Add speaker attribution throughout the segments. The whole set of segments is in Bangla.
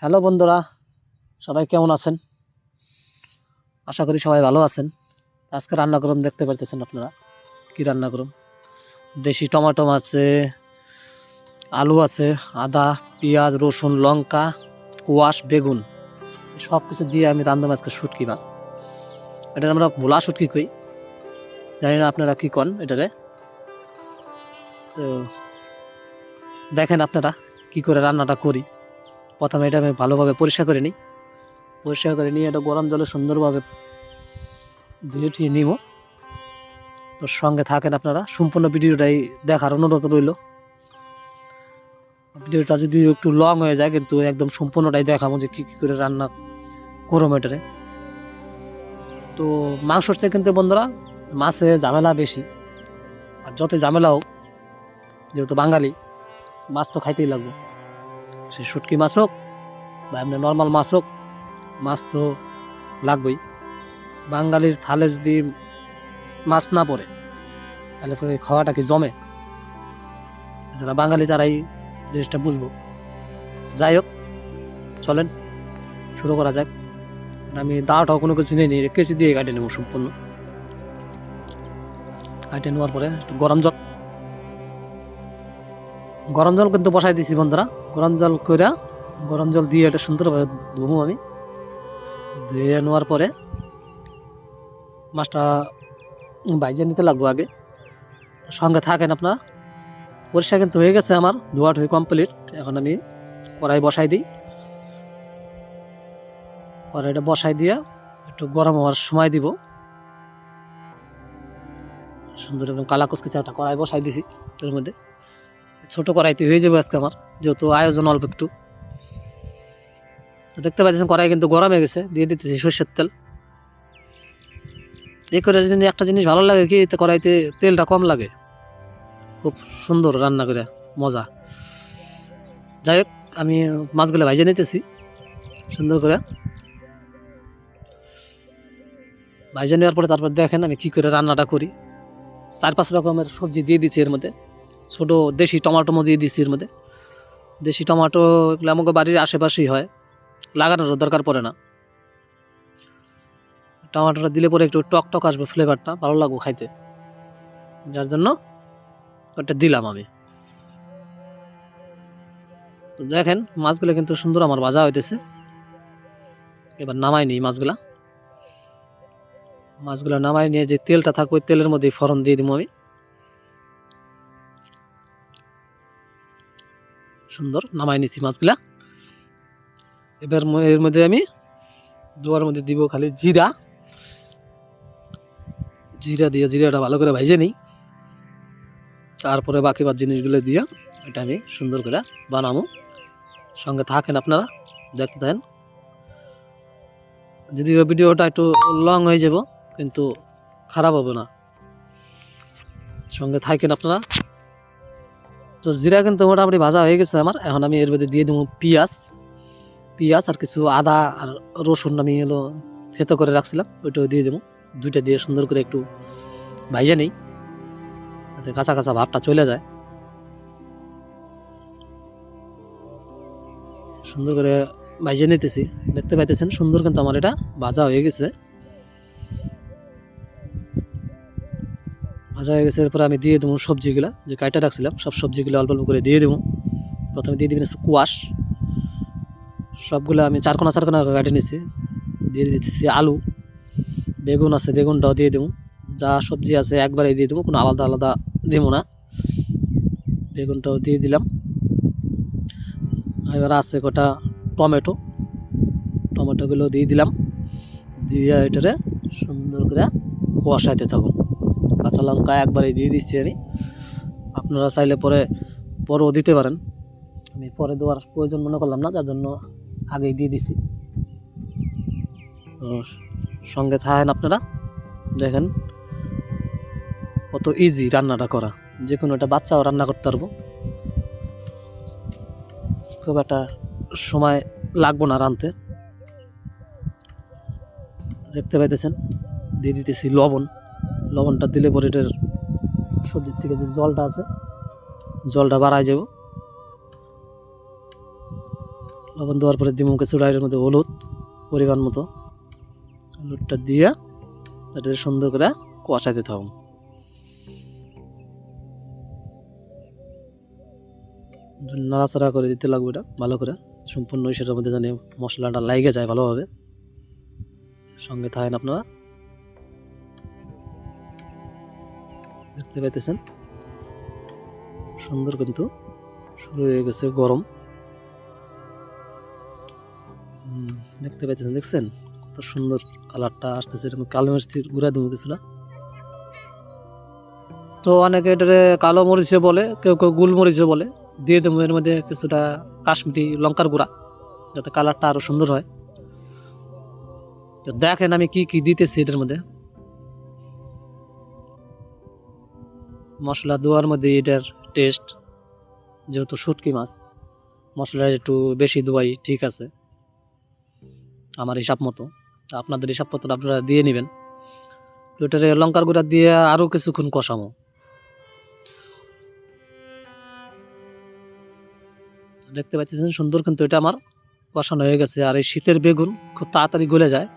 Speaker 1: হ্যালো বন্ধুরা, সবাই কেমন আছেন? আশা করি সবাই ভালো আছেন। আজকে রান্না করুন, দেখতে পারতেছেন আপনারা কি রান্না করুন। দেশি টমেটো আছে, আলু আছে, আদা, পেঁয়াজ, রসুন, লঙ্কা, কোয়াশ, বেগুন সব কিছু দিয়ে আমি রান্না আজকে শুটকি মাছ। এটা আমরা ভোলা শুটকি কই, জানি না আপনারা কি কন এটারে। তো দেখেন আপনারা কি করে রান্নাটা করি। প্রথমে এটা আমি ভালোভাবে পরিষ্কার করে নিই। পরিষ্কার করে নিয়ে এটা গরম জলে সুন্দরভাবে ধুয়ে টুয়ে নিব। তো সঙ্গে থাকেন আপনারা, সম্পূর্ণ ভিডিওটাই দেখার অনুরোধ রইল। ভিডিওটা যদি একটু লং হয়ে যায় কিন্তু একদম সম্পূর্ণটাই দেখাবো যে কী কী করে রান্না করো এটারে। তো মাংসর চেয়ে কিন্তু বন্ধুরা মাছে ঝামেলা বেশি। আর যতই ঝামেলা হোক, যেহেতু বাঙালি, মাছ তো খাইতেই লাগবে। সে শুটকি মাছ হোক বা এমনি নর্মাল মাছ হোক, মাছ তো লাগবেই। বাঙালির থালে যদি মাছ না পড়ে তাহলে খাওয়াটা কি জমে? যারা বাঙালি তারাই জিনিসটা বুঝবো। যাই হোক, চলেন শুরু করা যাক। আমি দাওটাও কোনো কিছু নিয়ে নিই, কেচি দিয়ে কাটে নেব। সম্পূর্ণ কাটে নেওয়ার পরে একটু গরম জল কিন্তু বসাই দিছি বন্ধুরা। গরম জল দিয়ে এটা সুন্দরভাবে ধুবো আমি। ধুয়ে নেওয়ার পরে মাছটা ভাইজে নিতে লাগবো আগে। সঙ্গে থাকেন আপনারা। পরিষ্কার কিন্তু হয়ে গেছে আমার, ধোয়া ধুয়ে কমপ্লিট। এখন আমি কড়াই বসাই দিই। কড়াইটা বসাই দিয়ে একটু গরম হওয়ার সময় দিব। সুন্দর একদম কালা কুচকুচে একটা কড়াই বসাই দিছি। এর মধ্যে ছোট কড়াইতে হয়ে যাবে আজকে আমার, যেহেতু আয়োজন অল্প একটু। তো দেখতে পাচ্ছেন কড়াই কিন্তু গরম হয়ে গেছে। দিয়ে দিতেছি সরষের তেল। এই করে যদি একটা জিনিস ভালো লাগে কি, কড়াইতে তেলটা কম লাগে, খুব সুন্দর রান্না করে মজা। যাই হোক, আমি মাছগুলো ভাইজে নিতেছি সুন্দর করে। ভাইজে নেওয়ার পরে তারপর দেখেন আমি কি করে রান্নাটা করি। 4-5 রকমের সবজি দিয়ে দিচ্ছি এর মধ্যে। ছোট দেশি টমাটো দিয়ে দিচ্ছি এর মধ্যে। দেশি টমাটো এগুলো আমাকে বাড়ির আশেপাশেই হয়, লাগানোর দরকার পড়ে না। টমাটোটা দিলে পরে একটু টক টক আসবে, ফ্লেভারটা ভালো লাগবে খাইতে, যার জন্য ওটা দিলাম আমি। তো দেখেন মাছগুলো কিন্তু সুন্দর আমার ভাজা হইতেছে। এবার নামাই নিই মাছগুলো নামাই নিয়ে যে তেলটা থাকবে ওই তেলের মধ্যে ফোড়ন দিয়ে দিব আমি। সুন্দর নামাই নিছি মাছগুলা। এবার এর মধ্যে আমি দোয়ার মধ্যে দিব খালি জিরা দিয়ে জিরাটা ভালো করে ভাইজে নিই। তারপরে বাকি জিনিসগুলো দিয়ে এটা আমি সুন্দর করে বানাবো। সঙ্গে থাকেন আপনারা, দেখতে থাকেন। যদিও ভিডিওটা একটু লং হয়ে যাব কিন্তু খারাপ হবে না, সঙ্গে থাকেন আপনারা। তো জিরা কিন্তু মোটামুটি ভাজা হয়ে গেছে আমার। এখন আমি এর মধ্যে দিয়ে দেবো পেঁয়াজ আর কিছু আদা আর রসুন আমি থেতো করে রাখছিলাম, ওইটাও দিয়ে দেবো। দুইটা দিয়ে সুন্দর করে একটু ভাইজে নেই, যাতে কাঁচা কাঁচা ভাবটা চলে যায়। সুন্দর করে ভাইজে নিতেছি, দেখতে পাইতেছেন সুন্দর কিন্তু আমার এটা ভাজা হয়ে গেছে। এরপরে আমি দিয়ে দেবো সবজিগুলা যে কাইটা রাখছিলাম, সব সবজিগুলো অল্প অল্প করে দিয়ে দেবো। প্রথমে দিয়ে দিবেন কোয়াশ, সবগুলো আমি চারকোনা কাটে নিচ্ছি। দিয়ে দিচ্ছি আলু, বেগুন আছে, বেগুনটাও দিয়ে দেবো। যা সবজি আছে একবারে দিয়ে দেবো, কোনো আলাদা আলাদা দেবো না। বেগুনটাও দিয়ে দিলাম। এবার আছে কটা টমেটোগুলো দিয়ে দিলাম। দিয়ে এটারে সুন্দর করে কষাইতে থাকুন। কাঁচা লঙ্কা একবারে দিয়ে দিচ্ছি আমি। আপনারা চাইলে পরেও দিতে পারেন, আমি পরে দেওয়ার প্রয়োজন মনে করলাম না, যার জন্য আগেই দিয়ে দিছি। সঙ্গে থাকেন আপনারা, দেখেন কত ইজি রান্নাটা করা। যে কোনো একটা বাচ্চাও রান্না করতে পারবো, খুব একটা সময় লাগবো না রাঁধতে। দেখতে পাইতেছেন দিয়ে দিতেছি লবণটা দিলে পরে এটার সবজির থেকে যে জলটা আছে জলটা বাড়ায় যাব। লবণ দেওয়ার পরে দিমু কিছুটা এর মধ্যে হলুদ পরিমাণ মতো। হলুদটা দিয়ে এটা সুন্দর করে কষাই দিতে হবে। নাড়াচাড়া করে দিতে লাগবে এটা ভালো করে, সম্পূর্ণ সেটার মধ্যে জানি মশলাটা লাগে যায় ভালোভাবে। সঙ্গে থাকেন আপনারা, দেখতে পাইতেছেন সুন্দর কিন্তু শুরু হয়ে গেছে গরম। দেখতে পাইতেছেন, দেখছেন কত সুন্দর কালারটা আসতেছে। এরকম কালো মিষ্টির গুঁড়া দেবো কিছুটা। তো অনেকে এটারে কালো মরিচে বলে, কেউ কেউ গোলমরিচে বলে। দিয়ে দেবো এর মধ্যে কিছুটা কাশ্মীরি লঙ্কার গুঁড়া, যাতে কালারটা আরো সুন্দর হয়। তো দেখেন আমি কি কি দিতেছি এটার মধ্যে। মশলা দেওয়ার মধ্যে এটার টেস্ট, যেহেতু শুটকি মাছ, মশলা একটু বেশি দেওয়াই ঠিক আছে আমার হিসাব মতো। তো আপনাদের হিসাব মতো আপনারা দিয়ে নেবেন। তো এটারে লঙ্কার গুঁড়া দিয়ে আরও কিছুক্ষণ কষামো। দেখতে পাচ্ছেন সুন্দর কিন্তু এটা আমার কষানো হয়ে গেছে। আর এই শীতের বেগুন খুব তাড়াতাড়ি গলে যায়।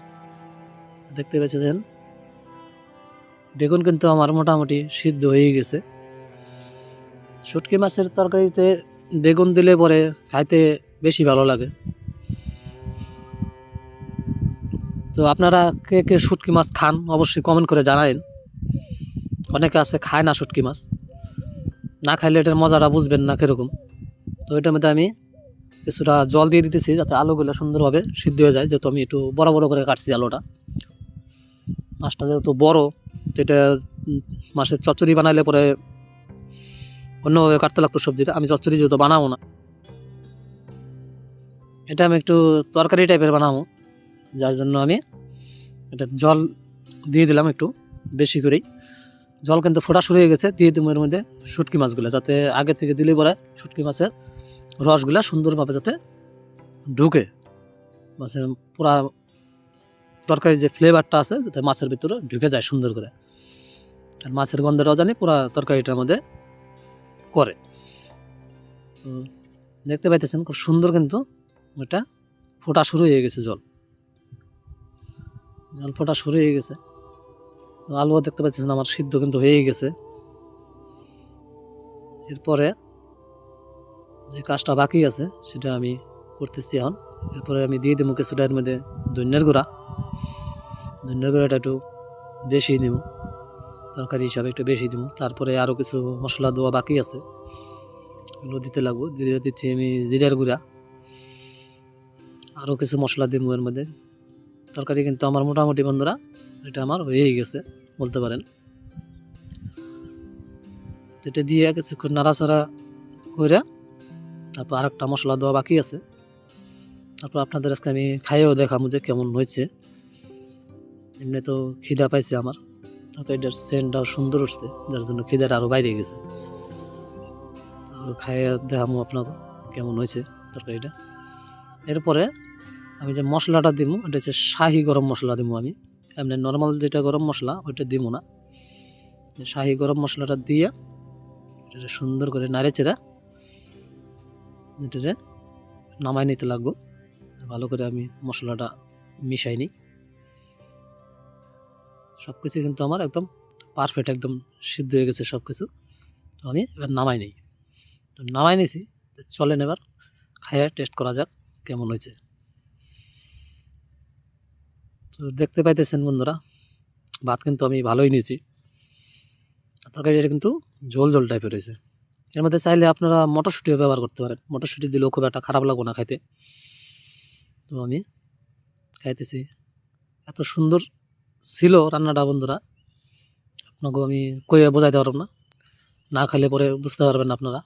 Speaker 1: দেখতে পাচ্ছেন বেগুন কিন্তু আমার মোটামুটি সিদ্ধ হয়ে গেছে। শুটকি মাছের তরকারিতে বেগুন দিলে পরে খাইতে বেশি ভালো লাগে। তো আপনারা কে কে শুটকি মাছ খান অবশ্যই কমেন্ট করে জানাবেন। অনেকে আছে খায় না শুটকি মাছ, না খাইলে এটার মজাটা বুঝবেন না কীরকম। তো এটার মধ্যে আমি কিছুটা জল দিয়ে দিতেছি যাতে আলুগুলো সুন্দরভাবে সিদ্ধ হয়ে যায়, যেহেতু আমি একটু বড় বড় করে কাটছি আলুটা। মাছটা যেহেতু বড়, তো এটা মাছের চচ্চড়ি বানাইলে পরে অন্যভাবে কাটতে লাগতো সবজিটা। আমি চচ্চড়ি যেহেতু বানাবো না, এটা আমি একটু তরকারি টাইপের বানাবো, যার জন্য আমি এটা জল দিয়ে দিলাম একটু বেশি করেই। জল কিন্তু ফোটা শুরু হয়ে গেছে। দিয়ে দিব এর মধ্যে শুটকি মাছগুলো, যাতে আগে থেকে দিলে পরে শুটকি মাছের রসগুলা সুন্দরভাবে যাতে ঢুকে মাছের পুরা তরকারির যে ফ্লেভারটা আছে যাতে মাছের ভিতরে ঢুকে যায় সুন্দর করে, আর মাছের গন্ধটাও জানি পুরা তরকারিটার মধ্যে করে। তো দেখতে পাইতেছেন খুব সুন্দর কিন্তু এটা ফোটা শুরু হয়ে গেছে, জল ফোটা শুরু হয়ে গেছে। তো আলুও দেখতে পাচ্ছেন আমার সিদ্ধ কিন্তু হয়ে গেছে। এরপরে যে কাজটা বাকি আছে সেটা আমি করতেছি এখন। এরপরে আমি দিয়ে দেবো কিছুটা এর মধ্যে ধনিয়ার গুঁড়া। ধনিয়ার গুঁড়াটা একটু বেশি দিব, তরকারি হিসাবে একটু বেশি দিব। তারপরে আরও কিছু মশলা দেওয়া বাকি আছে, এগুলো দিতে লাগবো। দিয়ে দিচ্ছি আমি জিরার গুঁড়া, আরও কিছু মশলা দিব এর মধ্যে। তরকারি কিন্তু আমার মোটামুটি বন্ধুরা এটা আমার হয়েই গেছে বলতে পারেন। এটা দিয়ে কিছুক্ষণ নাড়াচাড়া করে তারপর আরেকটা মশলা দেওয়া বাকি আছে। তারপর আপনাদের আজকে আমি খাইয়েও দেখাবো যে কেমন হয়েছে। এমনি তো খিদা পাইছে আমার, তরকারিটার সেন্টটাও সুন্দর উঠছে, যার জন্য খিদাটা আরও বাইরে গেছে। তো খাইয়ে দেখাবো আপনাকে কেমন হয়েছে তরকারিটা। এরপরে আমি যে মশলাটা দিব এটা হচ্ছে শাহি গরম মশলা দিব আমি। এমনি নর্মাল যেটা গরম মশলা ওইটা দিব না, শাহি গরম মশলাটা দিয়ে এটা সুন্দর করে নাড়ে চেড়ে এটারে নামাই নিতে লাগবো। ভালো করে আমি মশলাটা মিশাই নিই। সব কিছু কিন্তু আমার একদম পারফেক্ট, একদম সিদ্ধ হয়ে গেছে সব কিছু। তো আমি এবার নামাই নিই। তো নামাই নিছি, চলেন এবার খাইয়ে টেস্ট করা যাক কেমন হয়েছে। তো দেখতে পাইতেছেন বন্ধুরা ভাত কিন্তু আমি ভালোই নিয়েছি। তরকারিটা কিন্তু ঝোল ঝোল টাইপের হয়েছে। এর মধ্যে চাইলে আপনারা মটরশুঁটিও ব্যবহার করতে পারেন, মটরশুঁটি দিলেও খুব একটা খারাপ লাগবে না খাইতে। তো আমি খাইতেছি, এত সুন্দর ছিল রান্নাটা বন্ধুরা, আপনাকে আমি কইয়া বোঝাইতে পারব না, না খেলে পরে বুঝতে পারবেন আপনারা।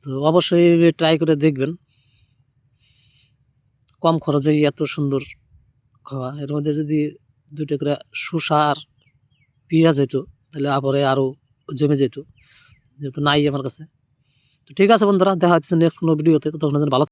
Speaker 1: তো অবশ্যই ট্রাই করে দেখবেন, কম খরচেই এত সুন্দর খাওয়া। এর মধ্যে যদি 2টা করে শসা আর পেঁয়াজ হইতো তাহলে পরে আরও জমে যেত, যেহেতু নাই আমার কাছে। তো ঠিক আছে বন্ধুরা, দেখা হচ্ছে নেক্সট কোনো ভিডিওতে। ততক্ষণ ভালো